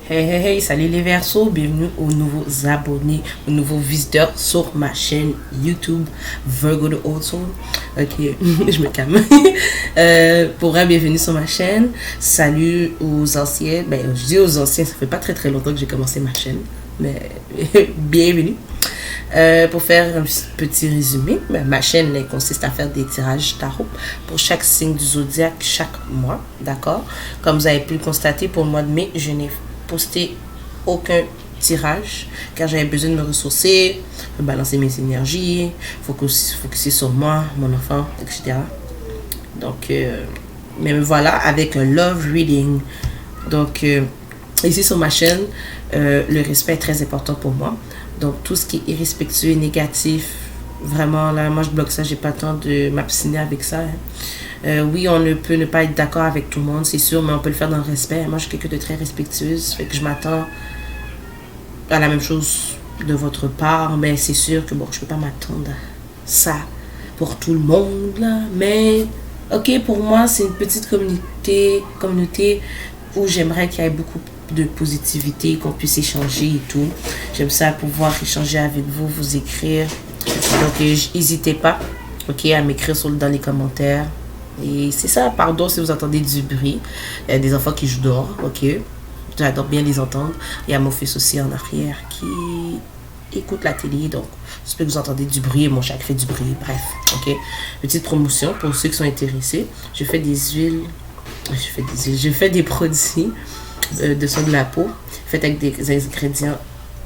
Hey, hey, hey, salut les Verseaux, bienvenue aux nouveaux abonnés, aux nouveaux visiteurs sur ma chaîne YouTube Virgo de Old Soul. Ok, je me calme. Pour vrai, bienvenue sur ma chaîne. Salut aux anciens. Ben, je dis aux anciens, ça fait pas très longtemps que j'ai commencé ma chaîne, mais bienvenue. Pour faire un petit résumé, ma chaîne consiste à faire des tirages tarot pour chaque signe du zodiaque chaque mois, d'accord? Comme vous avez pu le constater, pour le mois de mai, je n'ai posté aucun tirage car j'avais besoin de me ressourcer, de balancer mes énergies, focuser sur moi, mon enfant, etc. Donc, mais voilà, avec un love reading. Donc, ici sur ma chaîne, le respect est très important pour moi. Donc, tout ce qui est irrespectueux et négatif, vraiment, là, moi, je bloque ça. J'ai pas le temps de m'abstiner avec ça. Oui, on ne peut ne pas être d'accord avec tout le monde, c'est sûr, mais on peut le faire dans le respect. Moi, je suis quelqu'un de très respectueuse, fait que je m'attends à la même chose de votre part. Mais c'est sûr que, bon, je peux pas m'attendre à ça pour tout le monde, là. Mais, ok, pour moi, c'est une petite communauté où j'aimerais qu'il y ait beaucoup de positivité, qu'on puisse échanger et tout. J'aime ça pouvoir échanger avec vous, vous écrire. Donc, n'hésitez pas, ok, à m'écrire dans les commentaires. Et c'est ça, pardon si vous entendez du bruit. Il y a des enfants qui jouent dehors, ok. J'adore bien les entendre. Il y a mon fils aussi en arrière qui écoute la télé, donc j'espère que vous entendez du bruit. Mon chat fait du bruit, bref, ok. Petite promotion pour ceux qui sont intéressés. Je fais des huiles, je fais des produits de soin de la peau, faits avec des ingrédients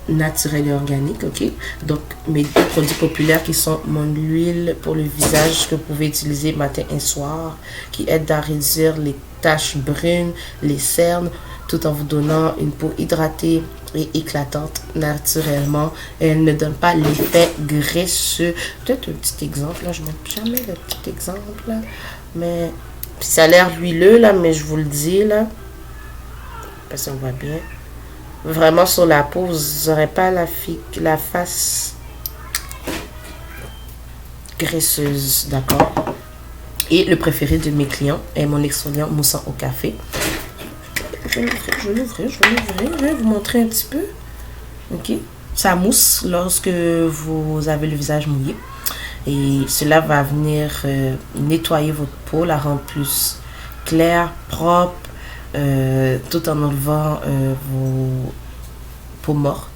naturels et organiques, ok. Donc mes deux produits populaires qui sont mon huile pour le visage que vous pouvez utiliser matin et soir, qui aide à réduire les taches brunes, les cernes, tout en vous donnant une peau hydratée et éclatante naturellement. Et elle ne donne pas l'effet graisseux. Peut-être un petit exemple là, je ne mets jamais le petit exemple là, mais ça a l'air huileux là, mais je vous le dis là, parce qu'on voit bien. Vraiment sur la peau, vous n'aurez pas la face graisseuse, d'accord? Et le préféré de mes clients est mon exfoliant moussant au café. Je vais l'ouvrir, je vais vous montrer un petit peu. Ok? Ça mousse lorsque vous avez le visage mouillé. Et cela va venir nettoyer votre peau, la rendre plus claire, propre, tout en enlevant vos peaux mortes.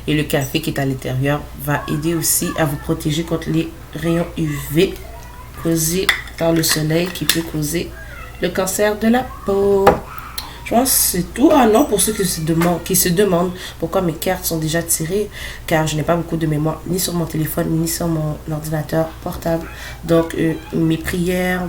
Et le café qui est à l'intérieur va aider aussi à vous protéger contre les rayons UV causés par le soleil qui peut causer le cancer de la peau. Je pense que c'est tout. Ah non, pour ceux qui se demandent pourquoi mes cartes sont déjà tirées, car je n'ai pas beaucoup de mémoire ni sur mon téléphone ni sur mon ordinateur portable. Donc mes prières,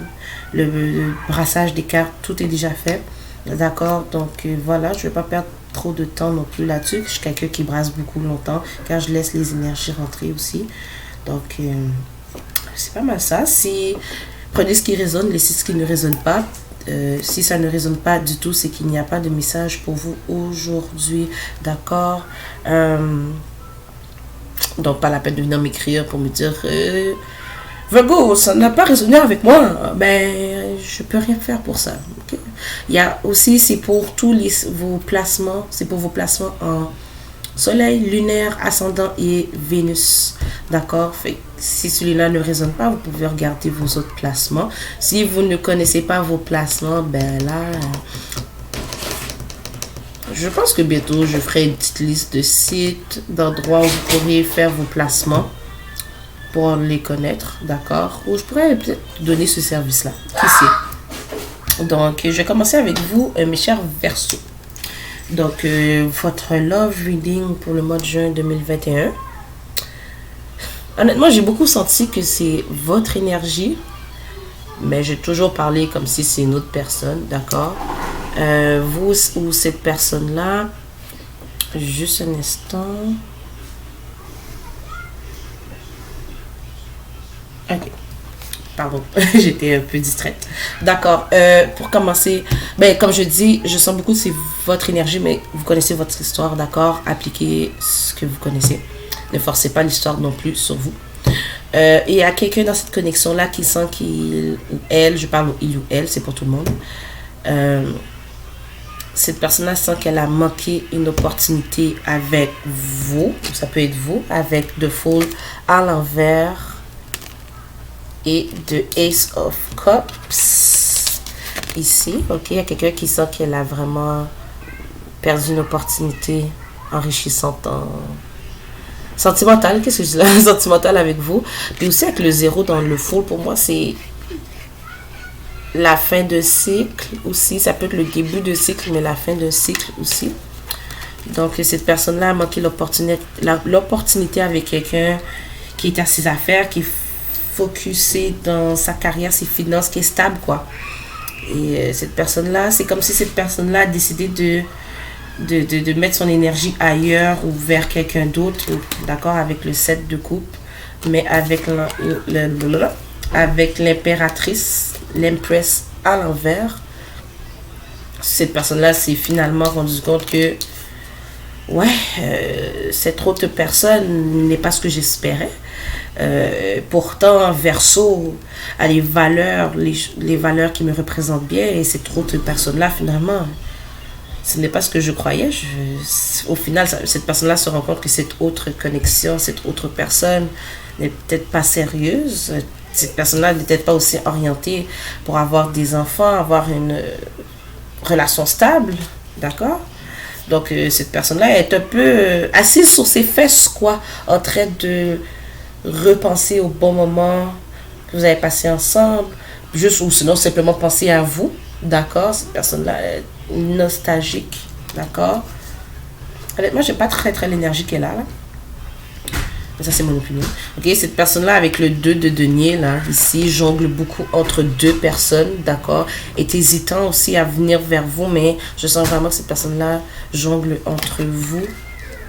le brassage des cartes, tout est déjà fait. D'accord, donc voilà, je ne vais pas perdre trop de temps non plus là-dessus. Je suis quelqu'un qui brasse beaucoup longtemps, car je laisse les énergies rentrer aussi. Donc, c'est pas mal ça. Si prenez ce qui résonne, laissez ce qui ne résonne pas. Si ça ne résonne pas du tout, c'est qu'il n'y a pas de message pour vous aujourd'hui. D'accord. Donc, pas la peine de venir m'écrire pour me dire... Virgo, ça n'a pas résonné avec moi. Ben, je peux rien faire pour ça. Okay? Il y a aussi, c'est pour vos placements. C'est pour vos placements en Soleil, lunaire, ascendant et Vénus. D'accord? Si celui-là ne résonne pas, vous pouvez regarder vos autres placements. Si vous ne connaissez pas vos placements, ben là... Je pense que bientôt, je ferai une petite liste de sites, d'endroits où vous pourriez faire vos placements pour les connaître, d'accord? Ou je pourrais peut-être donner ce service-là. Qui sait? Donc, je vais commencer avec vous, mes chers Verseaux. Donc, votre love reading pour le mois de juin 2021. Honnêtement, j'ai beaucoup senti que c'est votre énergie, mais j'ai toujours parlé comme si c'est une autre personne, d'accord? Vous ou cette personne-là, juste un instant. Ok, pardon, j'étais un peu distraite. D'accord, pour commencer, ben, comme je dis, je sens beaucoup que c'est votre énergie, mais vous connaissez votre histoire, d'accord? Appliquez ce que vous connaissez. Ne forcez pas l'histoire non plus sur vous. Et il y a quelqu'un dans cette connexion-là qui sent qu'il ou elle, je parle au il ou elle, c'est pour tout le monde. cette personne-là sent qu'elle a manqué une opportunité avec vous. Ça peut être vous, avec The Fool à l'envers et de Ace of Cups. Ici, ok, il y a quelqu'un qui sent qu'elle a vraiment perdu une opportunité enrichissante en sentimentale. Qu'est-ce que je dis là? Sentimentale avec vous. Puis aussi avec le 0 dans le Fool, pour moi, c'est la fin de cycle aussi. Ça peut être le début de cycle, mais la fin de cycle aussi. Donc, cette personne-là a manqué l'opportunité avec quelqu'un qui est à ses affaires, qui est focusé dans sa carrière, ses finances, qui est stable, quoi. Et cette personne-là, c'est comme si cette personne-là a décidé de mettre son énergie ailleurs ou vers quelqu'un d'autre, d'accord, avec le 7 de coupe, mais avec avec l'impératrice, l'empress à l'envers. Cette personne-là s'est finalement rendu compte que cette autre personne n'est pas ce que j'espérais. Pourtant, Verseau a les valeurs qui me représentent bien, et cette autre personne-là, finalement, ce n'est pas ce que je croyais. Au final, cette personne-là se rend compte que cette autre connexion, cette autre personne n'est peut-être pas sérieuse. Cette personne-là n'est peut-être pas aussi orientée pour avoir des enfants, avoir une relation stable, d'accord? Donc, cette personne-là est un peu assise sur ses fesses, quoi, en train de repenser au bon moment que vous avez passé ensemble, juste, ou sinon simplement penser à vous, d'accord? Cette personne-là est nostalgique, d'accord? Honnêtement, j'ai pas très l'énergie qu'elle a là. Mais ça, c'est mon opinion. Ok, cette personne-là, avec le 2 de denier, là, ici, jongle beaucoup entre deux personnes, d'accord? Est hésitant aussi à venir vers vous, mais je sens vraiment que cette personne-là jongle entre vous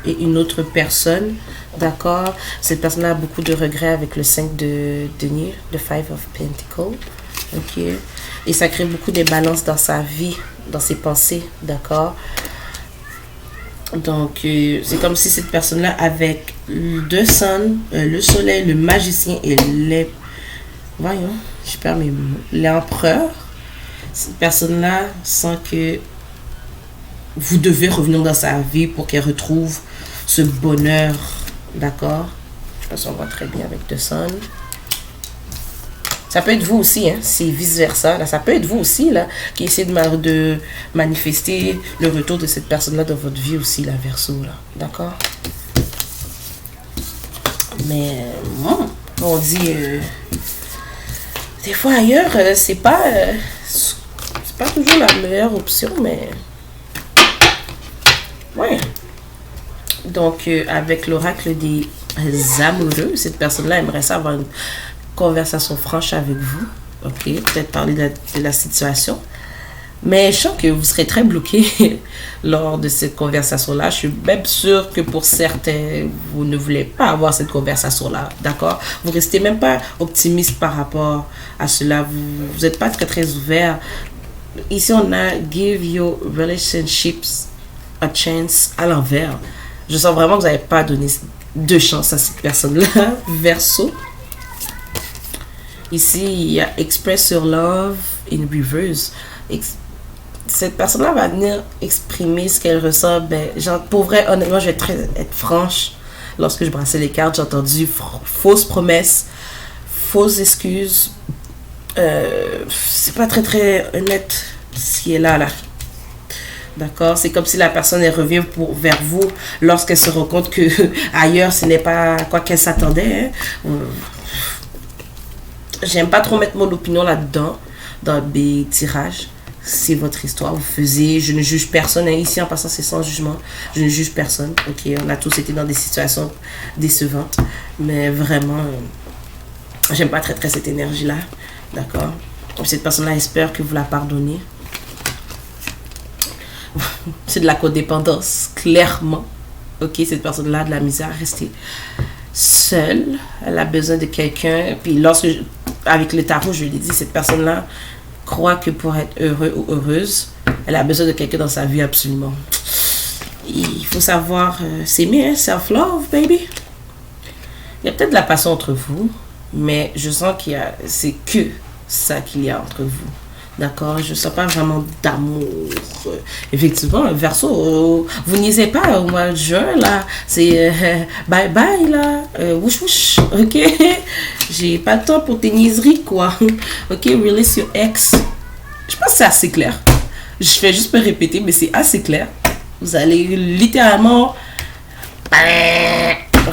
et une autre personne, d'accord? Cette personne-là a beaucoup de regrets avec le 5 de denier, le 5 of Pentacles, ok? Et ça crée beaucoup d'imbalance dans sa vie, dans ses pensées, d'accord? Donc, c'est comme si cette personne-là, avec le Sun, le Soleil, le Magicien et voyons, je perds mes mots, l'Empereur, cette personne-là sent que vous devez revenir dans sa vie pour qu'elle retrouve ce bonheur, d'accord? Je pense qu'on voit très bien avec The Sun. Ça peut être vous aussi, hein, c'est vice-versa. Là, ça peut être vous aussi, là, qui essayez de manifester le retour de cette personne-là dans votre vie aussi, la Verseau, là. D'accord? Mais, on dit, des fois ailleurs, c'est pas toujours la meilleure option, mais, ouais. Donc, avec l'oracle des amoureux, cette personne-là aimerait ça avoir une conversation franche avec vous, ok, peut-être parler de la situation, mais je sens que vous serez très bloqué lors de cette conversation-là. Je suis même sûre que pour certains, vous ne voulez pas avoir cette conversation-là, d'accord? Vous restez même pas optimiste par rapport à cela, vous n'êtes pas très ouvert. Ici, on a give your relationships a chance à l'envers. Je sens vraiment que vous n'avez pas donné de chance à cette personne-là, Verseau. Ici, il y a Express Your Love in Reverse. Cette personne-là va venir exprimer ce qu'elle ressent. Ben, genre, pour vrai, honnêtement, je vais être franche. Lorsque je brassais les cartes, j'ai entendu fausses promesses, fausses excuses. C'est pas très honnête ce qui est là. D'accord? C'est comme si la personne elle revient vers vous lorsqu'elle se rend compte que ailleurs, ce n'est pas quoi qu'elle s'attendait. Hein. J'aime pas trop mettre mon opinion là-dedans, dans des tirages. C'est votre histoire, vous faisiez. Je ne juge personne. Ici, en passant, c'est sans jugement. Je ne juge personne. Ok, on a tous été dans des situations décevantes. Mais vraiment, j'aime pas très cette énergie-là. D'accord? Cette personne-là espère que vous la pardonnez. C'est de la codépendance, clairement. Ok, cette personne-là a de la misère à rester seule. Elle a besoin de quelqu'un. Puis avec le tarot, je lui ai dit, cette personne-là croit que pour être heureux ou heureuse, elle a besoin de quelqu'un dans sa vie absolument. Il faut savoir s'aimer, hein, self-love, baby. Il y a peut-être de la passion entre vous, mais je sens c'est que ça qu'il y a entre vous. D'accord, je ne sens pas vraiment d'amour. Effectivement, Verseau, vous niaisez pas au mois de juin, là. C'est bye bye, là. Wouch wouch, ok? J'ai pas le temps pour tes niaiseries, quoi. Ok, release your ex. Je pense que c'est assez clair. Je vais juste me répéter, mais c'est assez clair. Vous allez littéralement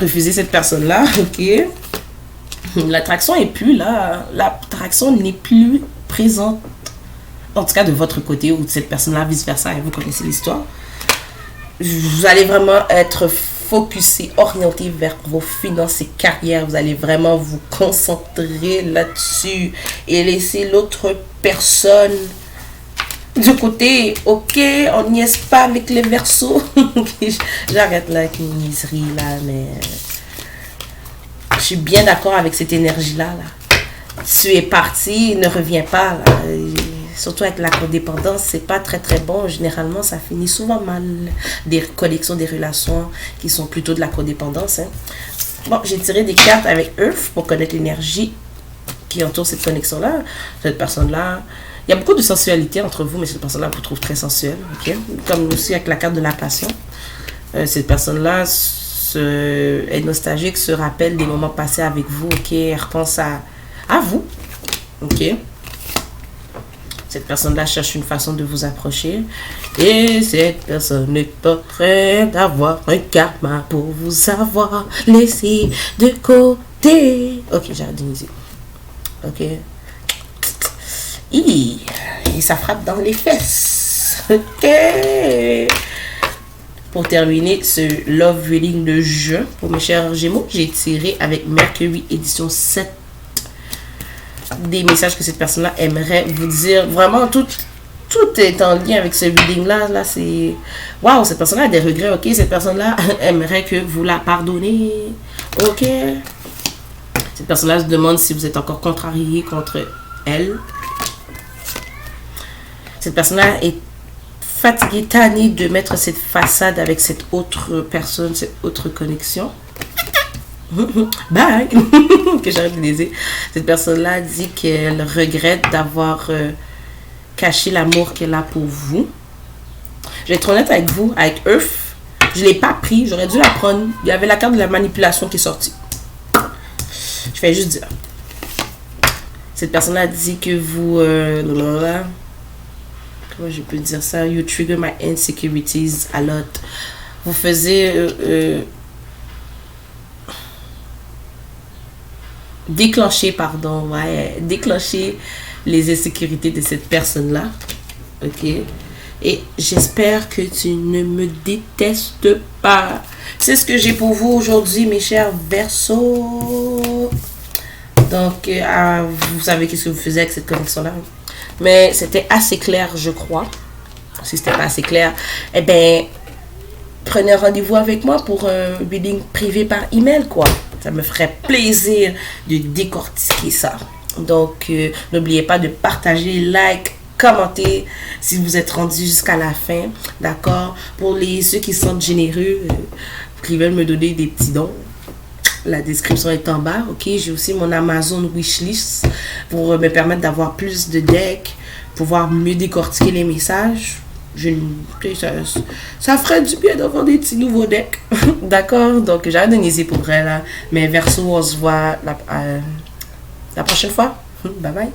refuser cette personne-là, ok? L'attraction est plus là. L'attraction n'est plus présente. En tout cas, de votre côté ou de cette personne-là, vice-versa. Et vous connaissez l'histoire. Vous allez vraiment être focusé, orienté vers vos finances et carrières. Vous allez vraiment vous concentrer là-dessus et laisser l'autre personne de côté. Ok, on n'y est pas avec les Verseaux. J'arrête là avec une niaiserie là, mais je suis bien d'accord avec cette énergie-là. Là. Tu es parti, ne reviens pas. Là. Surtout avec la codépendance, c'est pas très très bon. Généralement, ça finit souvent mal. Des connexions, des relations qui sont plutôt de la codépendance. Hein. Bon, j'ai tiré des cartes avec Earth pour connaître l'énergie qui entoure cette connexion-là. Cette personne-là, il y a beaucoup de sensualité entre vous, mais cette personne-là vous trouve très sensuelle. Okay? Comme aussi avec la carte de la passion. Cette personne-là est nostalgique, se rappelle des moments passés avec vous. Ok, elle repense à vous. Ok. Cette personne-là cherche une façon de vous approcher. Et cette personne n'est pas prête d'avoir un karma pour vous avoir laissé de côté. Ok, j'arrête de niaiser. Ok. Et ça frappe dans les fesses. Ok. Pour terminer ce Love Reading de juin, pour mes chers Gémeaux, j'ai tiré avec Mercury édition 7 des messages que cette personne-là aimerait vous dire. Vraiment, tout est en lien avec ce reading-là. Là, c'est... Waouh, cette personne-là a des regrets, ok? Cette personne-là aimerait que vous la pardonnez, ok? Cette personne-là se demande si vous êtes encore contrarié contre elle. Cette personne-là est fatiguée, tannée de mettre cette façade avec cette autre personne, cette autre connexion. Bye. Que j'arrête de niaiser. Cette personne-là dit qu'elle regrette d'avoir caché l'amour qu'elle a pour vous. Je vais être honnête avec vous, avec Earth, je ne l'ai pas pris, j'aurais dû la prendre. Il y avait la carte de la manipulation qui est sortie. Je vais juste dire. Cette personne-là dit que vous... comment je peux dire ça? You trigger my insecurities a lot. Vous faisiez... déclencher les insécurités de cette personne-là. Ok? Et j'espère que tu ne me détestes pas. C'est ce que j'ai pour vous aujourd'hui, mes chers Verseaux. Donc, vous savez qu'est-ce que vous faisiez avec cette connexion-là. Mais c'était assez clair, je crois. Si c'était pas assez clair, eh bien, prenez rendez-vous avec moi pour un reading privé par email, quoi. Ça me ferait plaisir de décortiquer ça. Donc, n'oubliez pas de partager, like, commenter si vous êtes rendu jusqu'à la fin. D'accord? Pour ceux qui sont généreux, qui veulent me donner des petits dons, la description est en bas. Ok? J'ai aussi mon Amazon wishlist pour me permettre d'avoir plus de decks, pouvoir mieux décortiquer les messages. Ça ferait du bien d'avoir des petits nouveaux decks. D'accord? Donc, j'arrête de niaiser pour vrai là. Mais Verseau, on se voit la prochaine fois. Bye bye.